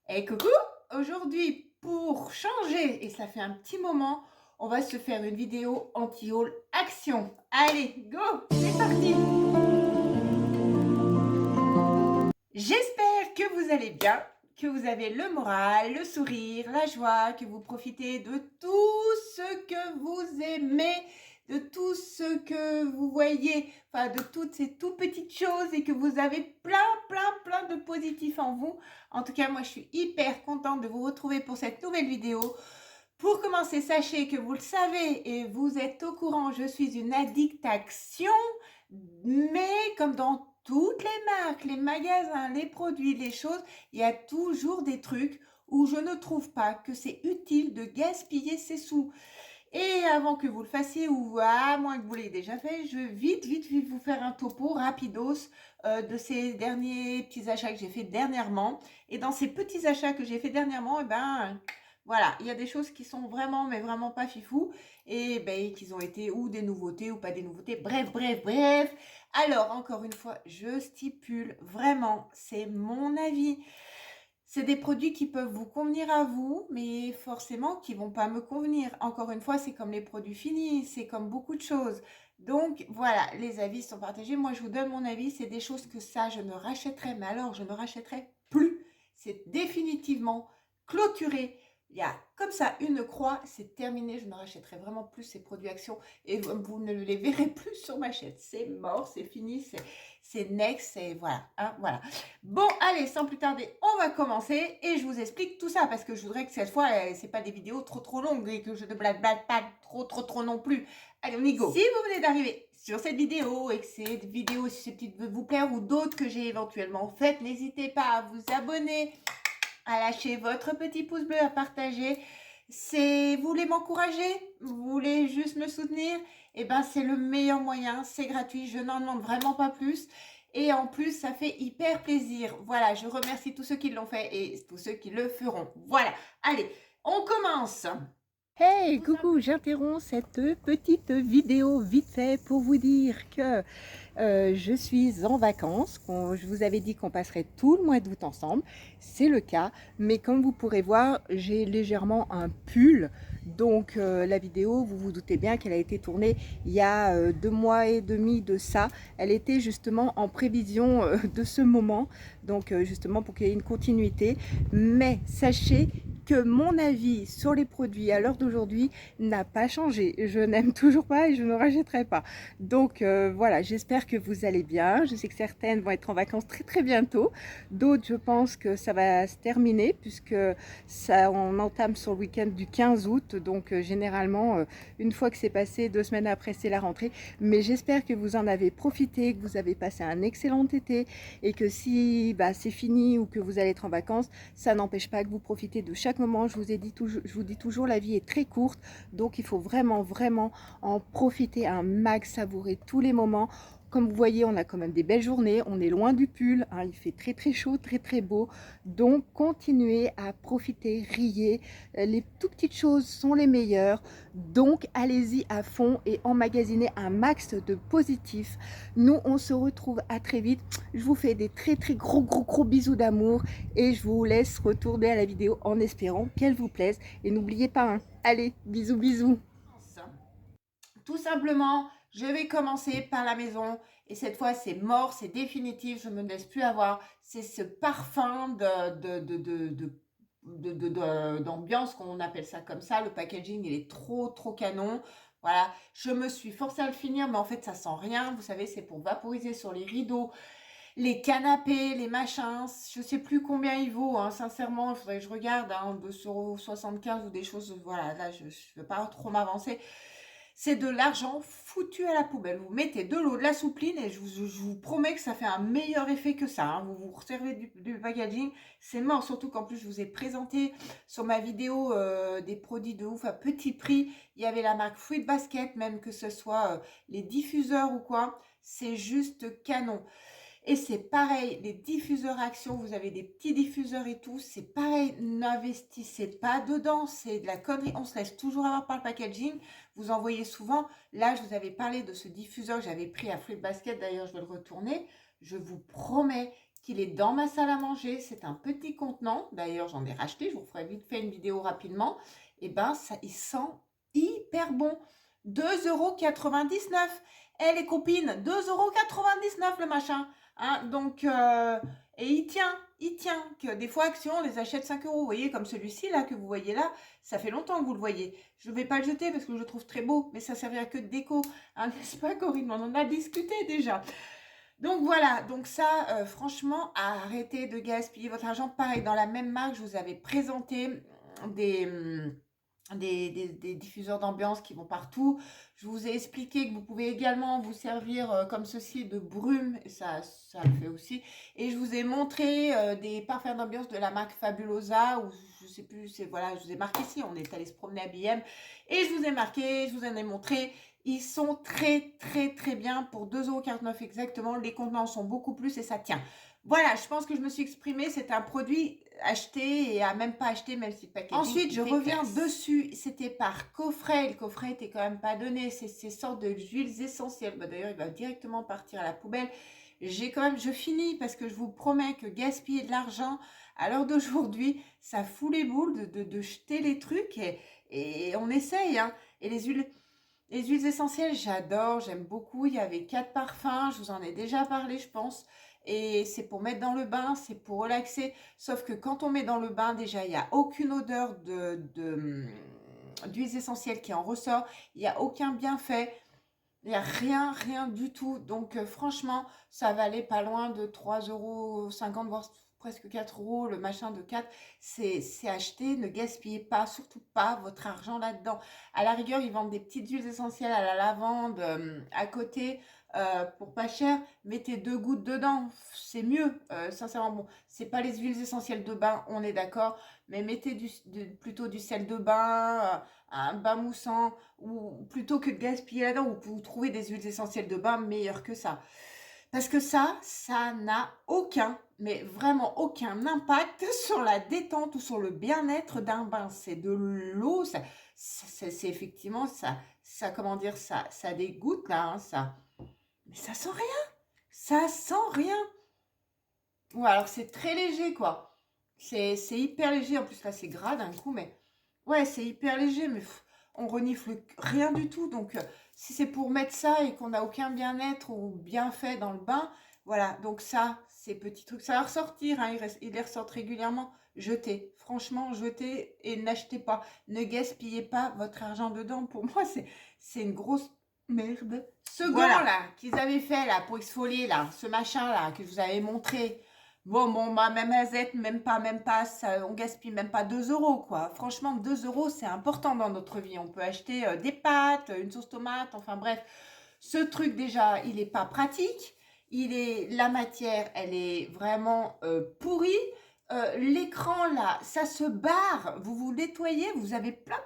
Et coucou, aujourd'hui pour changer, et ça fait un petit moment, on va se faire une vidéo anti-haul action. Allez, go, c'est parti. J'espère que vous allez bien, que vous avez le moral, le sourire, la joie, que vous profitez de tout ce que vous aimez, de tout ce que vous voyez, enfin de toutes ces tout petites choses et que vous avez plein de positifs en vous. En tout cas, moi je suis hyper contente de vous retrouver pour cette nouvelle vidéo. Pour commencer, sachez que vous le savez et vous êtes au courant, je suis une addict action, mais comme dans toutes les marques, les magasins, les produits, les choses, il y a toujours des trucs où je ne trouve pas que c'est utile de gaspiller ses sous. Et avant que vous le fassiez, ou à moins que vous l'ayez déjà fait, je vais vite vous faire un topo rapidos de ces derniers petits achats que j'ai fait dernièrement. Et dans ces petits achats que j'ai fait dernièrement, eh ben, voilà, il y a des choses qui sont vraiment, mais vraiment pas fifou. Et ben, qu'ils ont été ou des nouveautés ou pas des nouveautés. Bref. Alors, encore une fois, je stipule vraiment, c'est mon avis. C'est des produits qui peuvent vous convenir à vous, mais forcément qui vont pas me convenir. Encore une fois, c'est comme les produits finis, c'est comme beaucoup de choses. Donc voilà, les avis sont partagés. Moi, je vous donne mon avis. C'est des choses que ça, je ne rachèterai, mais alors, je ne rachèterai plus. C'est définitivement clôturé. Il y a comme ça une croix, c'est terminé. Je ne rachèterai vraiment plus ces produits Action et vous ne les verrez plus sur ma chaîne. C'est mort, c'est fini, c'est next, c'est voilà, hein, voilà. Bon, allez, sans plus tarder, on va commencer et je vous explique tout ça parce que je voudrais que cette fois, c'est pas des vidéos trop longues et que je ne blague pas trop non plus. Allez, on y go. Si vous venez d'arriver sur cette vidéo et que cette vidéo est susceptible de vous plaire ou d'autres que j'ai éventuellement faites, n'hésitez pas à vous abonner, à lâcher votre petit pouce bleu, à partager. Vous voulez m'encourager, vous voulez juste me soutenir, et ben c'est le meilleur moyen, c'est gratuit, je n'en demande vraiment pas plus. Et en plus, ça fait hyper plaisir. Voilà, je remercie tous ceux qui l'ont fait et tous ceux qui le feront. Voilà, allez, on commence. Hey, coucou, j'interromps cette petite vidéo vite fait pour vous dire que je suis en vacances. Je vous avais dit qu'on passerait tout le mois d'août ensemble. C'est le cas, mais comme vous pourrez voir, j'ai légèrement un pull. Donc la vidéo, vous vous doutez bien qu'elle a été tournée il y a 2 mois et demi de ça. Elle était justement en prévision de ce moment, donc justement pour qu'il y ait une continuité. Mais sachez que mon avis sur les produits à l'heure d'aujourd'hui n'a pas changé. Je n'aime toujours pas et je ne rachèterai pas. Donc voilà, j'espère que vous allez bien. Je sais que certaines vont être en vacances très bientôt. D'autres, je pense que ça va se terminer puisque on entame sur le week-end du 15 août. Donc généralement, une fois que c'est passé, 2 semaines après, c'est la rentrée. Mais j'espère que vous en avez profité, que vous avez passé un excellent été et que si c'est fini ou que vous allez être en vacances, ça n'empêche pas que vous profitez de chaque moment. Je vous dis toujours, la vie est très courte. Donc il faut vraiment en profiter un max, savourer tous les moments. Comme vous voyez, on a quand même des belles journées, on est loin du pull, hein, il fait très chaud, très beau. Donc continuez à profiter, riez, les toutes petites choses sont les meilleures. Donc allez-y à fond et emmagasinez un max de positif. Nous, on se retrouve à très vite. Je vous fais des très gros bisous d'amour et je vous laisse retourner à la vidéo en espérant qu'elle vous plaise. Et n'oubliez pas, hein, allez, bisous. Tout simplement, je vais commencer par la maison et cette fois c'est mort, c'est définitif, je ne me laisse plus avoir. C'est ce parfum d'ambiance, qu'on appelle ça comme ça. Le packaging, il est trop canon. Voilà, je me suis forcée à le finir, mais en fait ça sent rien. Vous savez, c'est pour vaporiser sur les rideaux, les canapés, les machins. Je sais plus combien il vaut, hein. Sincèrement, il faudrait que je regarde, hein, 2,75 € ou des choses. Voilà, là je ne veux pas trop m'avancer. C'est de l'argent foutu à la poubelle. Vous mettez de l'eau, de la soupline et je vous promets que ça fait un meilleur effet que ça, hein. Vous vous resservez du packaging, c'est mort. Surtout qu'en plus, je vous ai présenté sur ma vidéo des produits de ouf à petit prix. Il y avait la marque Fruit Basket, même que ce soit les diffuseurs ou quoi. C'est juste canon. Et c'est pareil, les diffuseurs Action, vous avez des petits diffuseurs et tout, c'est pareil, n'investissez pas dedans, c'est de la connerie, on se laisse toujours avoir par le packaging, vous en voyez souvent. Là, je vous avais parlé de ce diffuseur que j'avais pris à Fruit Basket, d'ailleurs je vais le retourner, je vous promets qu'il est dans ma salle à manger. C'est un petit contenant. D'ailleurs, j'en ai racheté. Je vous ferai vite fait une vidéo rapidement. Et ben, ça, il sent hyper bon. 2,99 €. Eh les copines, 2,99 € le machin. Hein, donc, et il tient. Que des fois, Action, on les achète 5 €. Vous voyez, comme celui-ci là que vous voyez là, ça fait longtemps que vous le voyez. Je ne vais pas le jeter parce que je le trouve très beau, mais ça servira que de déco. Hein, n'est-ce pas, Corinne? On en a discuté déjà. Donc voilà, donc ça, franchement, arrêtez de gaspiller votre argent. Pareil, dans la même marque, je vous avais présenté des, des diffuseurs d'ambiance qui vont partout. Je vous ai expliqué que vous pouvez également vous servir comme ceci de brume, et ça le fait aussi. Et je vous ai montré des parfums d'ambiance de la marque Fabulosa, ou je sais plus, c'est voilà, je vous ai marqué ici, on est allé se promener à BM, et je vous ai marqué, je vous en ai montré. Ils sont très bien pour 2,49 € exactement. Les contenants sont beaucoup plus et ça tient. Voilà, je pense que je me suis exprimée. C'est un produit acheté et à même pas acheté, même si le packaging. Ensuite, je reviens dessus. C'était par coffret. Le coffret était quand même pas donné. C'est ces sortes d'huiles essentielles. Bah, d'ailleurs, il va directement partir à la poubelle. Je finis parce que je vous promets que gaspiller de l'argent à l'heure d'aujourd'hui, ça fout les boules de jeter les trucs et on essaye. Hein. Et les huiles essentielles, j'adore, j'aime beaucoup. Il y avait 4 parfums, je vous en ai déjà parlé, je pense. Et c'est pour mettre dans le bain, c'est pour relaxer. Sauf que quand on met dans le bain, déjà, il n'y a aucune odeur d'huiles essentielles qui en ressort. Il n'y a aucun bienfait. Il n'y a rien du tout. Donc, franchement, ça valait pas loin de 3,50 €, voire presque 4 € le machin de 4. C'est acheté. Ne gaspillez pas, surtout pas votre argent là-dedans. À la rigueur, ils vendent des petites huiles essentielles à la lavande à côté pour pas cher. Mettez 2 gouttes dedans. C'est mieux. Sincèrement, bon, c'est pas les huiles essentielles de bain, on est d'accord. Mais mettez plutôt du sel de bain, un bain moussant, ou plutôt que de gaspiller là-dedans, vous trouvez des huiles essentielles de bain meilleures que ça. Parce que ça n'a aucun, mais vraiment aucun impact sur la détente ou sur le bien-être d'un bain. C'est de l'eau, c'est effectivement ça, comment dire, ça dégoûte là, hein, ça. Mais ça sent rien, ça sent rien. Ouais, alors c'est très léger quoi. C'est hyper léger, en plus là c'est gras d'un coup, mais ouais, c'est hyper léger, mais on renifle rien du tout. Donc, si c'est pour mettre ça et qu'on n'a aucun bien-être ou bienfait dans le bain, voilà. Donc ça, ces petits trucs, ça va ressortir. Hein, ils les ressortent régulièrement. Jetez. Franchement, jetez et n'achetez pas. Ne gaspillez pas votre argent dedans. Pour moi, c'est une grosse merde. Ce gant là qu'ils avaient fait là pour exfolier là, ce machin là que je vous avais montré. Bon, bah, même AZ, même pas, ça, on gaspille même pas 2 € quoi. Franchement, 2 € c'est important dans notre vie. On peut acheter des pâtes, une sauce tomate, enfin bref. Ce truc déjà, il est pas pratique. La matière, elle est vraiment pourrie. L'écran là, ça se barre. Vous nettoyez, vous avez plein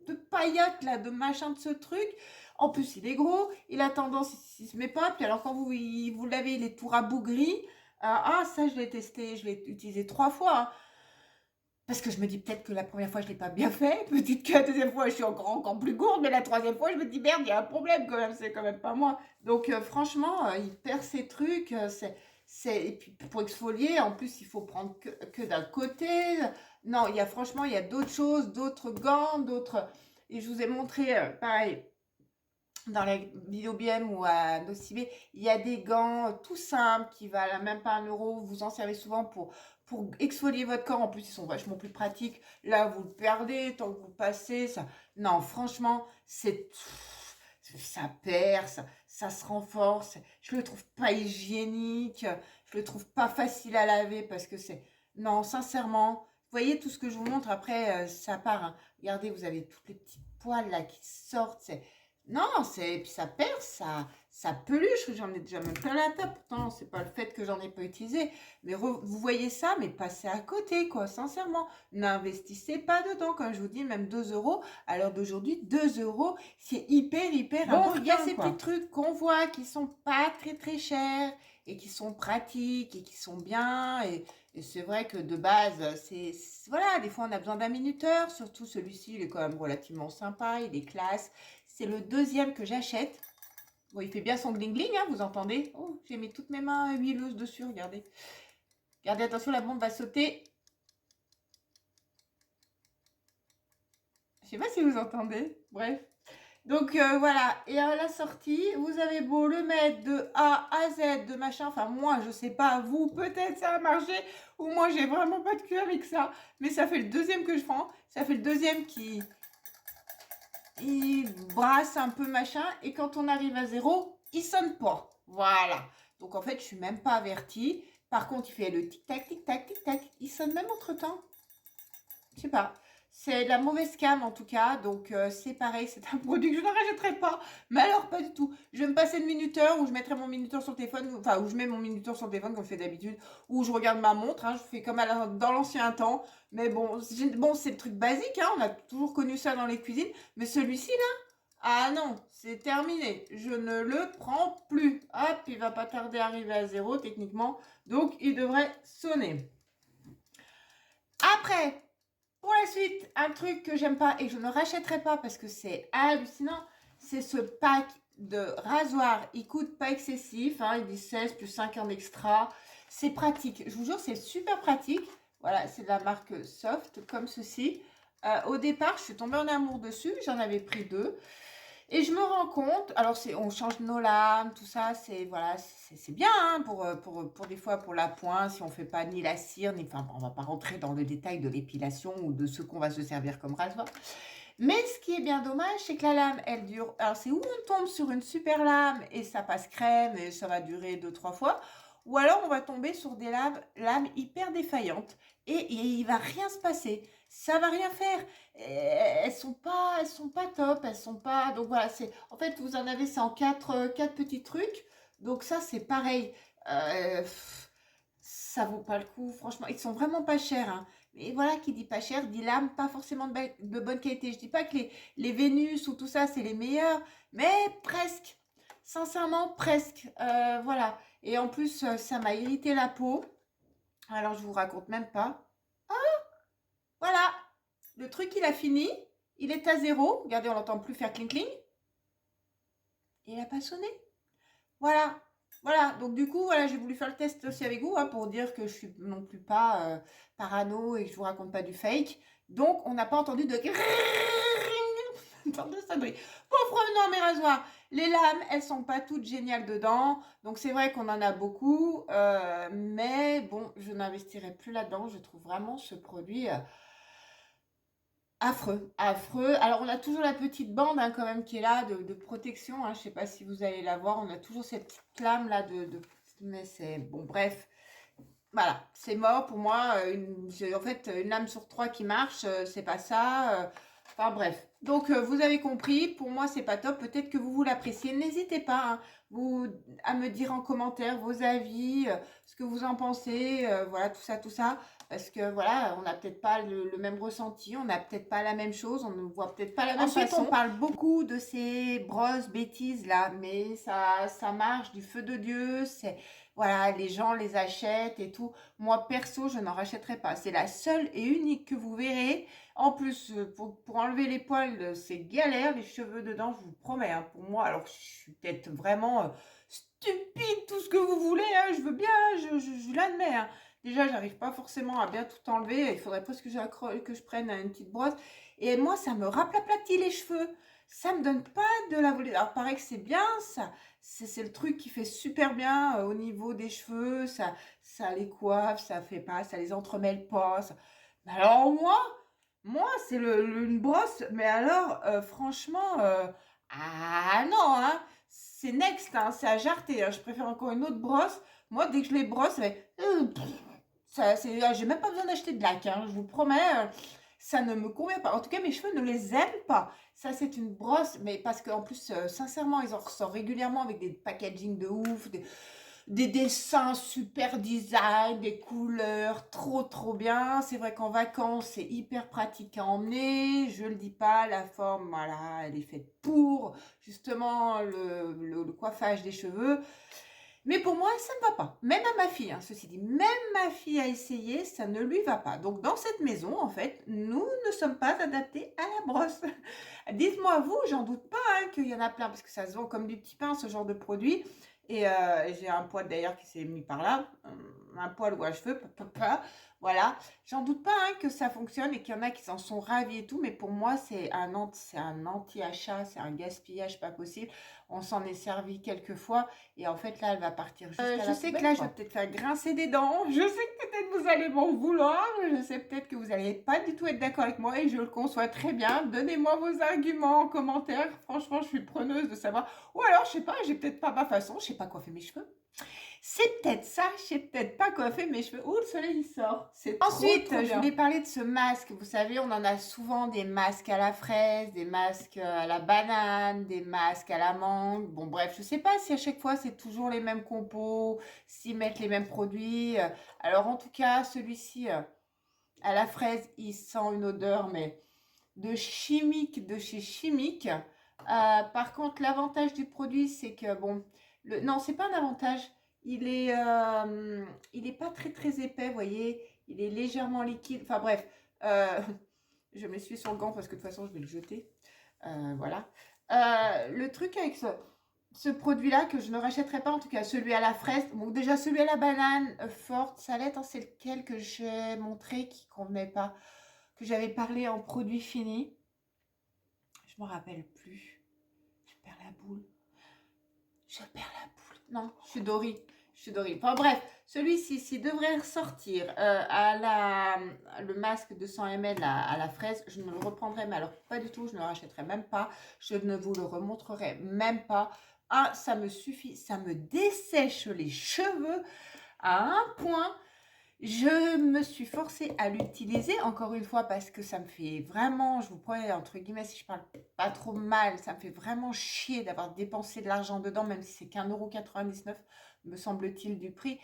de paillettes là, de machin de ce truc. En plus, il est gros, il a tendance, il se met pas. Puis alors quand vous l'avez, il est tout rabougri. Ça, je l'ai testé, je l'ai utilisé 3 fois. Hein, parce que je me dis peut-être que la première fois, je ne l'ai pas bien fait. Peut-être que la deuxième fois, je suis encore plus gourde. Mais la troisième fois, je me dis merde, il y a un problème quand même. C'est quand même pas moi. Donc, franchement, il perd ses trucs. Et puis, pour exfolier, en plus, il faut prendre que d'un côté. Non, franchement, il y a d'autres choses, d'autres gants, d'autres. Et je vous ai montré, pareil, dans la vidéo BM ou à Nocibé, il y a des gants tout simples qui valent même pas 1 €. Vous en servez souvent pour exfolier votre corps. En plus, ils sont vachement plus pratiques. Là, vous le perdez tant que vous passez. Ça. Non, franchement, ça perd, ça se renforce. Je le trouve pas hygiénique. Je le trouve pas facile à laver parce que c'est... Non, sincèrement, vous voyez tout ce que je vous montre. Après, ça part. Hein. Regardez, vous avez toutes les petites poils là qui sortent. Non, puis ça perd, ça peluche. J'en ai déjà même plein la table. Pourtant, c'est pas le fait que j'en ai pas utilisé. Mais vous voyez ça, mais passez à côté, quoi. Sincèrement, n'investissez pas dedans. Comme je vous dis, même 2 € à l'heure d'aujourd'hui, 2 € c'est hyper important. Il y a ces petits trucs qu'on voit qui sont pas très chers et qui sont pratiques et qui sont bien. Et c'est vrai que de base, voilà, des fois on a besoin d'un minuteur. Surtout celui-ci, il est quand même relativement sympa, il est classe. C'est le deuxième que j'achète. Bon, il fait bien son gling gling, hein, vous entendez? Oh, j'ai mis toutes mes mains huileuses dessus, regardez. Regardez, attention, la bombe va sauter. Je sais pas si vous entendez. Bref. Donc voilà, et à la sortie, vous avez beau le mettre de A à Z, de machin, enfin moi je sais pas, vous peut-être ça a marché, ou moi j'ai vraiment pas de cul avec ça, mais ça fait le deuxième que je prends, ça fait le deuxième qui il brasse un peu machin, et quand on arrive à 0, il sonne pas, voilà. Donc en fait je suis même pas avertie, par contre il fait le tic-tac, tic-tac, tic-tac, il sonne même entre-temps. Je sais pas. C'est de la mauvaise cam en tout cas, donc c'est pareil, c'est un produit que je ne rachèterai pas. Mais alors pas du tout. Je vais me passer le minuteur, où je mettrai mon minuteur sur le téléphone, enfin où je mets mon minuteur sur le téléphone comme je fais d'habitude, où je regarde ma montre, hein, je fais comme dans l'ancien temps. Mais bon, bon c'est le truc basique, hein, on a toujours connu ça dans les cuisines. Mais celui-ci là, ah non, c'est terminé. Je ne le prends plus. Hop, il va pas tarder à arriver à 0 techniquement, donc il devrait sonner. Après, pour la suite, un truc que j'aime pas et que je ne rachèterai pas parce que c'est hallucinant, c'est ce pack de rasoir. Il coûte pas excessif, hein, il dit 16 plus 5 en extra. C'est pratique, je vous jure, c'est super pratique. Voilà, c'est de la marque Soft, comme ceci. Au départ, je suis tombée en amour dessus, j'en avais pris 2. Et je me rends compte, alors on change nos lames, tout ça, c'est voilà, c'est bien hein, pour des fois pour la pointe, si on fait pas ni la cire, ni, enfin, on va pas rentrer dans le détail de l'épilation ou de ce qu'on va se servir comme rasoir. Mais ce qui est bien dommage, c'est que la lame, elle dure. Alors c'est où on tombe sur une super lame et ça passe crème et ça va durer 2-3 fois, ou alors on va tomber sur des lames hyper défaillantes et il va rien se passer. Ça va rien faire. Elles sont pas top, elles sont pas. Donc voilà, c'est en fait vous en avez c'est en quatre petits trucs. Donc ça c'est pareil. Ça vaut pas le coup. Franchement, ils sont vraiment pas chers. Hein. Mais voilà, qui dit pas cher, dit lame, pas forcément de bonne qualité. Je dis pas que les Vénus ou tout ça, c'est les meilleurs, mais presque. Sincèrement, presque. Voilà. Et en plus, ça m'a irrité la peau. Alors, je vous raconte même pas. Voilà. Le truc, il a fini. Il est à 0. Regardez, on n'entend plus faire cling cling. Et il n'a pas sonné. Voilà. Voilà, donc du coup, voilà, j'ai voulu faire le test aussi avec vous hein, pour dire que je suis non plus pas parano et que je vous raconte pas du fake. Donc, on n'a pas entendu de de sonnerie. Pour revenir à mes rasoirs, les lames, elles sont pas toutes géniales dedans. Donc, c'est vrai qu'on en a beaucoup, mais bon, je n'investirai plus là-dedans. Je trouve vraiment ce produit affreux, affreux. Alors, on a toujours la petite bande hein, quand même qui est là de protection. Hein. Je ne sais pas si vous allez la voir. On a toujours cette petite lame là mais c'est... Bon, bref. Voilà, c'est mort pour moi. En fait, une lame sur 3 qui marche, c'est pas ça. Enfin, bref. Donc, vous avez compris. Pour moi, c'est pas top. Peut-être que vous l'appréciez. N'hésitez pas hein, à me dire en commentaire vos avis, ce que vous en pensez. Voilà, tout ça, tout ça. Parce que voilà, on n'a peut-être pas le même ressenti, on n'a peut-être pas la même chose, on ne voit peut-être pas la même façon. Ensuite, on parle beaucoup de ces brosses bêtises là, mais ça marche du feu de Dieu, c'est voilà, les gens les achètent et tout. Moi perso, je n'en rachèterai pas. C'est la seule et unique que vous verrez. En plus, pour enlever les poils, c'est galère, les cheveux dedans, je vous promets. Hein, pour moi, alors je suis peut-être vraiment stupide, tout ce que vous voulez, hein, je veux bien, je l'admets. Hein. Déjà, j'arrive pas forcément à bien tout enlever. Il faudrait presque que je prenne une petite brosse. Et moi, ça me raplatit les cheveux. Ça me donne pas de la volée. Alors, pareil que c'est bien, ça. C'est le truc qui fait super bien au niveau des cheveux. Ça les coiffe, ça fait pas, ça les entremêle pas. Ça... Mais alors, moi c'est une brosse. Mais alors, franchement, ah non, hein. C'est next, hein, c'est à jarter. Hein. Je préfère encore une autre brosse. Moi, dès que je les brosse, j'ai même pas besoin d'acheter de lac, hein, je vous promets, ça ne me convient pas. En tout cas, mes cheveux ne les aiment pas. Ça, c'est une brosse, mais parce qu'en plus, sincèrement, ils en ressortent régulièrement avec des packaging de ouf, des dessins super design, des couleurs trop bien. C'est vrai qu'en vacances, c'est hyper pratique à emmener. Je le dis pas, la forme, voilà, elle est faite pour justement le coiffage des cheveux. Mais pour moi, ça ne va pas. Même à ma fille, hein, ceci dit, même ma fille a essayé, ça ne lui va pas. Donc dans cette maison, en fait, nous ne sommes pas adaptés à la brosse. Dites-moi vous, j'en doute pas hein, qu'il y en a plein, parce que ça se vend comme du petit pain, ce genre de produit. Et j'ai un poil d'ailleurs qui s'est mis par là, un poil ou à cheveux, voilà. J'en doute pas hein, que ça fonctionne et qu'il y en a qui s'en sont ravis et tout, mais pour moi, c'est un anti-achat, c'est un gaspillage pas possible. On s'en est servi quelques fois et en fait, là, elle va partir jusqu'à la Je sais que poubelle, là, je quoi. vais peut-être faire grincer des dents. Je sais que peut-être vous allez m'en vouloir. Je sais peut-être que vous n'allez pas du tout être d'accord avec moi et je le conçois très bien. Donnez-moi vos arguments en commentaire. Franchement, je suis preneuse de savoir. Ou alors, je sais pas, j'ai peut-être pas ma façon. Je sais pas coiffer mes cheveux. C'est peut-être ça, je sais peut-être pas coiffer mes cheveux. Oh, le soleil il sort. C'est Ensuite, trop je bien. voulais parler de ce masque. Vous savez, on en a souvent des masques à la fraise, des masques à la banane, des masques à la mangue. Bon, bref, je sais pas si à chaque fois c'est toujours les mêmes compos, s'ils mettent les mêmes produits. Alors, en tout cas, celui-ci à la fraise, il sent une odeur, mais de chimique, de chez chimique. Par contre, l'avantage du produit, c'est que, bon, non, c'est pas un avantage. Il est pas très très épais, vous voyez. Il est légèrement liquide. Enfin bref, je m'essuie sur le gant parce que de toute façon, je vais le jeter. Voilà. Le truc avec ce produit-là que je ne rachèterai pas, en tout cas celui à la fraise. Donc déjà celui à la banane forte, salette, hein, c'est lequel que j'ai montré qui convenait pas, que j'avais parlé en produit fini. Je me rappelle plus. Je perds la boule. Je perds la boule. Non, je suis Dory. Je suis Dory. Enfin bref, celui-ci devrait ressortir le masque de 100 ml à la fraise. Je ne le reprendrai, mais alors pas du tout. Je ne le rachèterai même pas. Je ne vous le remontrerai même pas. Ah, ça me suffit. Ça me dessèche les cheveux à un point. Je me suis forcée à l'utiliser, encore une fois, parce que ça me fait vraiment, je vous promets, entre guillemets, si je parle pas trop mal, ça me fait vraiment chier d'avoir dépensé de l'argent dedans, même si c'est qu'1,99 €, me semble-t-il, du prix.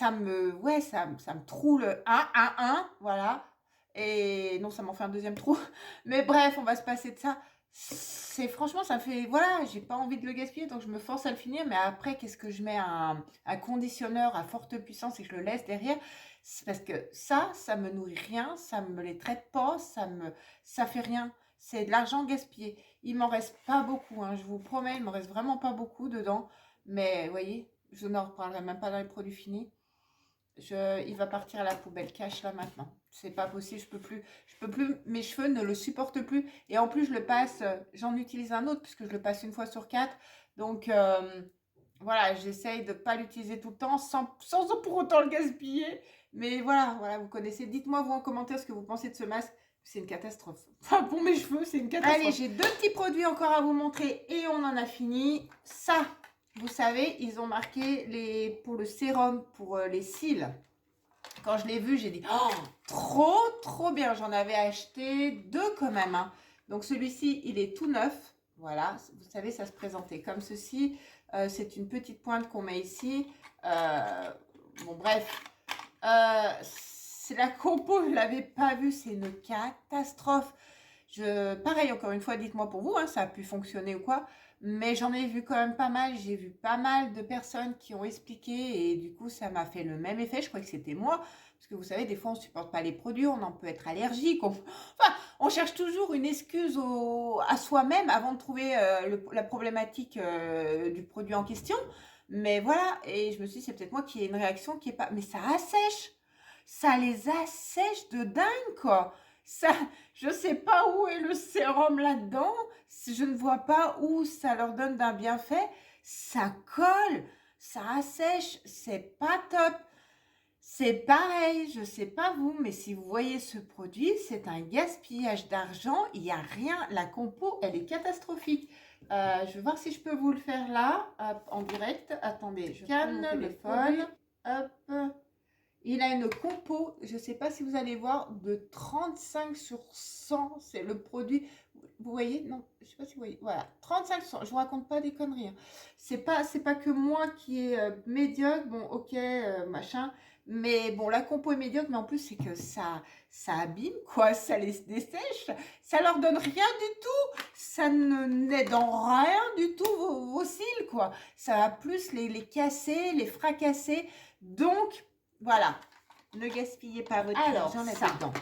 Ouais, ça me troule un, voilà. Et non, ça m'en fait un deuxième trou. Mais bref, on va se passer de ça. C'est franchement, ça me fait, voilà, j'ai pas envie de le gaspiller, donc je me force à le finir. Mais après, qu'est-ce que je mets un conditionneur à forte puissance et que je le laisse derrière? C'est parce que ça me nourrit rien, ça me les traite pas, ça fait rien. C'est de l'argent gaspillé. Il m'en reste pas beaucoup, hein, je vous promets, il m'en reste vraiment pas beaucoup dedans. Mais vous voyez, je n'en reparlerai même pas dans les produits finis. Il va partir à la poubelle cash là maintenant. C'est pas possible, je peux plus, mes cheveux ne le supportent plus. Et en plus, je le passe, j'en utilise un autre puisque je le passe une fois sur 4. Donc voilà, j'essaye de pas l'utiliser tout le temps sans pour autant le gaspiller. Mais voilà, vous connaissez. Dites-moi vous en commentaire ce que vous pensez de ce masque. C'est une catastrophe. Enfin, pour mes cheveux, c'est une catastrophe. Allez, j'ai 2 petits produits encore à vous montrer et on en a fini. Ça, vous savez, ils ont marqué pour le sérum pour les cils. Quand je l'ai vu, j'ai dit oh, trop bien. J'en avais acheté 2 quand même. Hein. Donc celui-ci, il est tout neuf. Voilà, vous savez, ça se présentait comme ceci. C'est une petite pointe qu'on met ici. Bon, bref. C'est la compo, je ne l'avais pas vue. C'est une catastrophe. Pareil, encore une fois, dites-moi pour vous, hein, ça a pu fonctionner ou quoi. Mais j'en ai vu quand même pas mal. J'ai vu pas mal de personnes qui ont expliqué et du coup, ça m'a fait le même effet. Je crois que c'était moi. Parce que vous savez, des fois, on ne supporte pas les produits, on en peut être allergique. Enfin, on cherche toujours une excuse à soi-même avant de trouver la problématique du produit en question. Mais voilà, et je me suis dit, c'est peut-être moi qui ai une réaction qui est pas... Mais ça assèche. Ça les assèche de dingue, quoi. Ça, je sais pas où est le sérum là-dedans. Je ne vois pas où ça leur donne d'un bienfait. Ça colle, ça assèche, c'est pas top. C'est pareil, je sais pas vous, mais si vous voyez ce produit, c'est un gaspillage d'argent. Il n'y a rien, la compo, elle est catastrophique. Je vais voir si je peux vous le faire là, hop, en direct. Attendez, je scanne mon téléphone. Hop. Il a une compo, je ne sais pas si vous allez voir, de 35 sur 100. C'est le produit, vous voyez? Non, je ne sais pas si vous voyez. Voilà, 35 sur 100. Je ne vous raconte pas des conneries. Hein. C'est pas que moi qui est médiocre, bon, ok, machin. Mais bon, la compo est médiocre, mais en plus, c'est que ça abîme, quoi. Ça les dessèche. Ça leur donne rien du tout. Ça ne n'aide en rien du tout vos cils, quoi. Ça va plus les casser, les fracasser. Donc, voilà. Ne gaspillez pas votre argent là-dedans.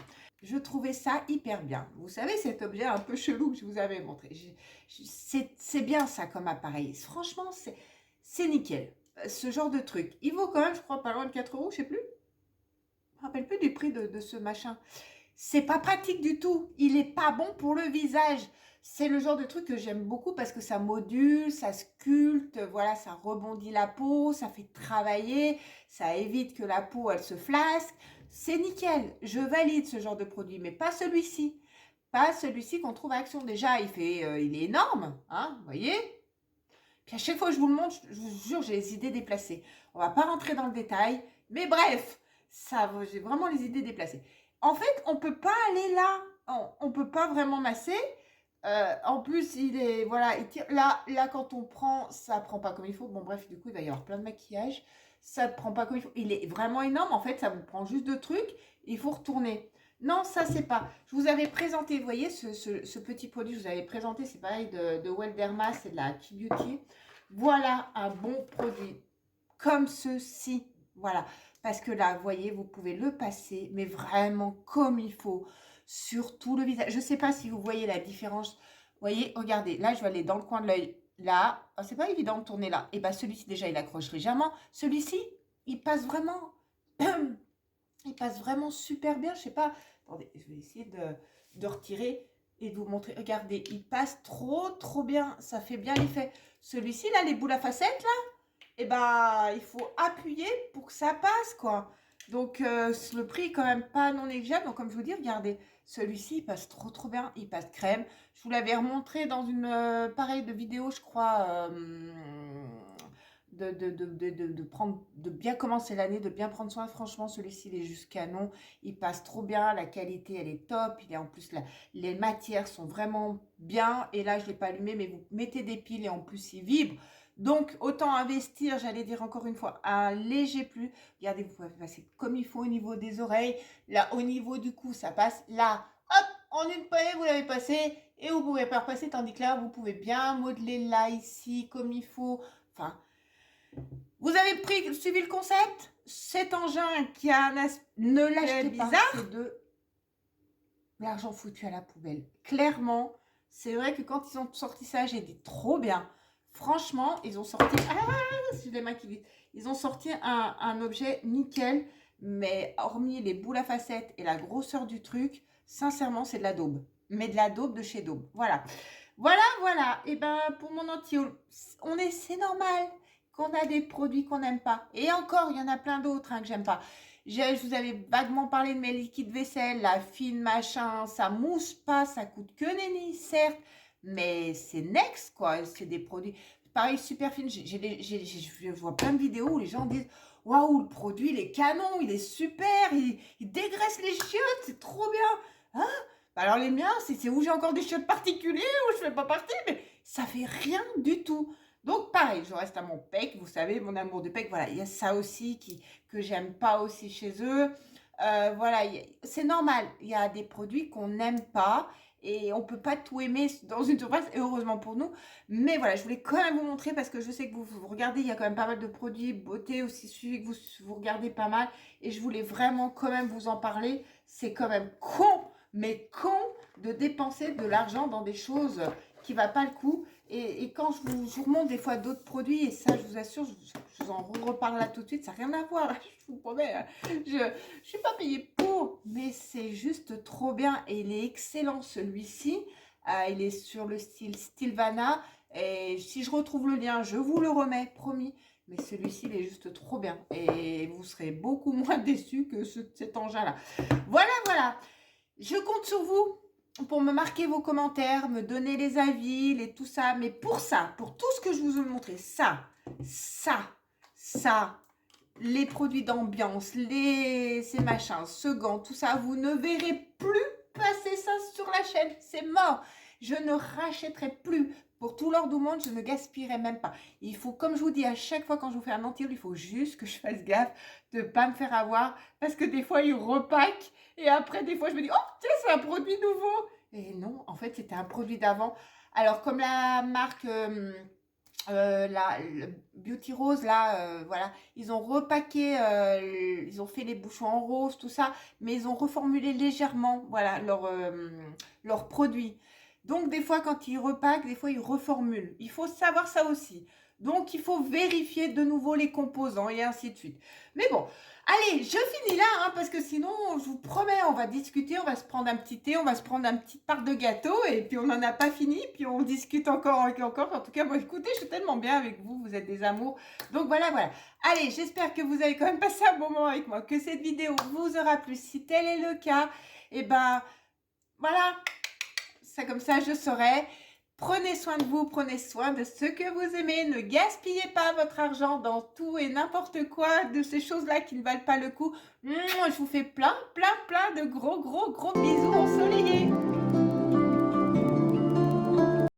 Je trouvais ça hyper bien. Vous savez, cet objet un peu chelou que je vous avais montré. C'est bien ça comme appareil. Franchement, c'est nickel. Ce genre de truc. Il vaut quand même, je crois, pas loin de 4 euros, je sais plus. Je me rappelle plus du prix de ce machin. C'est pas pratique du tout. Il est pas bon pour le visage. C'est le genre de truc que j'aime beaucoup parce que ça module, ça sculpte, voilà, ça rebondit la peau, ça fait travailler, ça évite que la peau, elle se flasque. C'est nickel. Je valide ce genre de produit, mais pas celui-ci. Pas celui-ci qu'on trouve à Action. Déjà, il est énorme, hein, vous voyez? Puis à chaque fois que je vous le montre, je vous jure, j'ai les idées déplacées. On va pas rentrer dans le détail, mais bref, j'ai vraiment les idées déplacées. En fait, on peut pas aller là. On peut pas vraiment masser. En plus, voilà, il tire. Là, quand on prend, ça prend pas comme il faut. Bon, bref, du coup, il va y avoir plein de maquillage. Ça ne prend pas comme il faut. Il est vraiment énorme. En fait, ça vous prend juste 2 trucs. Il faut retourner. Non, ça, c'est pas. Je vous avais présenté, vous voyez, ce petit produit, je vous avais présenté, c'est pareil, de Welderma, c'est de la Q-Beauty. Voilà un bon produit. Comme ceci. Voilà. Parce que là, vous voyez, vous pouvez le passer, mais vraiment comme il faut, sur tout le visage. Je ne sais pas si vous voyez la différence. Vous voyez, regardez, là, je vais aller dans le coin de l'œil. Là, oh, c'est pas évident de tourner là. Et bien, celui-ci, déjà, il accroche légèrement. Celui-ci, il passe vraiment... il passe vraiment super bien. Je sais pas. Attendez, je vais essayer de retirer et de vous montrer. Regardez, il passe trop bien. Ça fait bien l'effet. Celui-ci, là, les boules à facettes, là, et ben, il faut appuyer pour que ça passe, quoi. Donc, le prix est quand même pas non négligeable. Donc, comme je vous dis, regardez, celui-ci, il passe trop bien. Il passe crème. Je vous l'avais remontré dans une pareille de vidéo, je crois, de bien commencer l'année, de bien prendre soin. Franchement, celui-ci, il est juste canon. Il passe trop bien. La qualité, elle est top. Il est en plus, les matières sont vraiment bien. Et là, je ne l'ai pas allumé, mais vous mettez des piles et en plus, il vibre. Donc, autant investir, j'allais dire encore une fois, un léger plus. Regardez, vous pouvez passer comme il faut au niveau des oreilles. Là, au niveau du cou, ça passe. Là, hop, en une poignée, vous l'avez passé. Et vous ne pouvez pas repasser, tandis que là, vous pouvez bien modeler là, ici, comme il faut. Enfin, vous avez suivi le concept? Cet engin qui a un aspect... Ne l'achetez pas, c'est de l'argent foutu à la poubelle. Clairement, c'est vrai que quand ils ont sorti ça, j'ai dit trop bien. Franchement, ils ont sorti... Ah, c'est les mains qui glissent. Ils ont sorti un objet nickel, mais hormis les boules à facettes et la grosseur du truc, sincèrement, c'est de la daube. Mais de la daube de chez Daube. Voilà. Voilà. Et ben, pour mon anti-haul, c'est normal qu'on a des produits qu'on n'aime pas. Et encore, il y en a plein d'autres que j'aime pas. Je vous avais vaguement parlé de mes liquides vaisselle, la fine machin, ça mousse pas, ça coûte que nenni, certes, mais c'est next, quoi. C'est des produits, pareil, super fine. Je vois plein de vidéos où les gens disent « Waouh, le produit, il est canon, il est super, il dégraisse les chiottes, c'est trop bien. » Hein? Alors les miens, c'est où j'ai encore des chiottes particuliers, où je fais pas partie, mais ça fait rien du tout. Donc pareil, je reste à mon PEC, vous savez, mon amour de PEC, voilà, il y a ça aussi que j'aime pas aussi chez eux. Voilà, c'est normal, il y a des produits qu'on n'aime pas et on peut pas tout aimer dans une surface, et heureusement pour nous. Mais voilà, je voulais quand même vous montrer parce que je sais que vous regardez, il y a quand même pas mal de produits beauté aussi, suivi que vous regardez pas mal, et je voulais vraiment quand même vous en parler. C'est quand même con, mais con de dépenser de l'argent dans des choses qui ne valent pas le coup. Et quand je vous remonte des fois d'autres produits, et ça, je vous assure, je vous en reparle là tout de suite, ça n'a rien à voir, je vous promets. Je ne suis pas payée pour, mais c'est juste trop bien. Et il est excellent, celui-ci. Il est sur le style Stilvana. Et si je retrouve le lien, je vous le remets, promis. Mais celui-ci, il est juste trop bien. Et vous serez beaucoup moins déçus que cet engin-là. Voilà. Je compte sur vous pour me marquer vos commentaires, me donner les avis, tout ça. Mais pour ça, pour tout ce que je vous ai montré, ça, les produits d'ambiance, ces machins, ce gant, tout ça, vous ne verrez plus passer ça sur la chaîne. C'est mort. Je ne rachèterai plus. Pour tout l'or du monde, je ne gaspillerai même pas. Il faut, comme je vous dis à chaque fois quand je vous fais un anti-haul, il faut juste que je fasse gaffe de ne pas me faire avoir. Parce que des fois, ils repackent. Et après, des fois, je me dis, oh, tiens, c'est un produit nouveau. Et non, en fait, c'était un produit d'avant. Alors, comme la marque le Beauty Rose, là, voilà, ils ont repaqué, ils ont fait les bouchons en rose, tout ça, mais ils ont reformulé légèrement, voilà, leur produit. Donc, des fois, quand ils repaquent, des fois, ils reformulent. Il faut savoir ça aussi. Donc, il faut vérifier de nouveau les composants et ainsi de suite. Mais bon, allez, je finis là, hein, parce que sinon, je vous promets, on va discuter, on va se prendre un petit thé, on va se prendre un petit part de gâteau, et puis on n'en a pas fini, puis on discute encore et encore. En tout cas, moi, écoutez, je suis tellement bien avec vous, vous êtes des amours. Donc voilà, voilà. Allez, j'espère que vous avez quand même passé un bon moment avec moi, que cette vidéo vous aura plu. Si tel est le cas, et ben, voilà, ça comme ça, je saurai. Prenez soin de vous, prenez soin de ceux que vous aimez. Ne gaspillez pas votre argent dans tout et n'importe quoi de ces choses-là qui ne valent pas le coup. Je vous fais plein, plein, plein de gros, gros, gros bisous ensoleillés.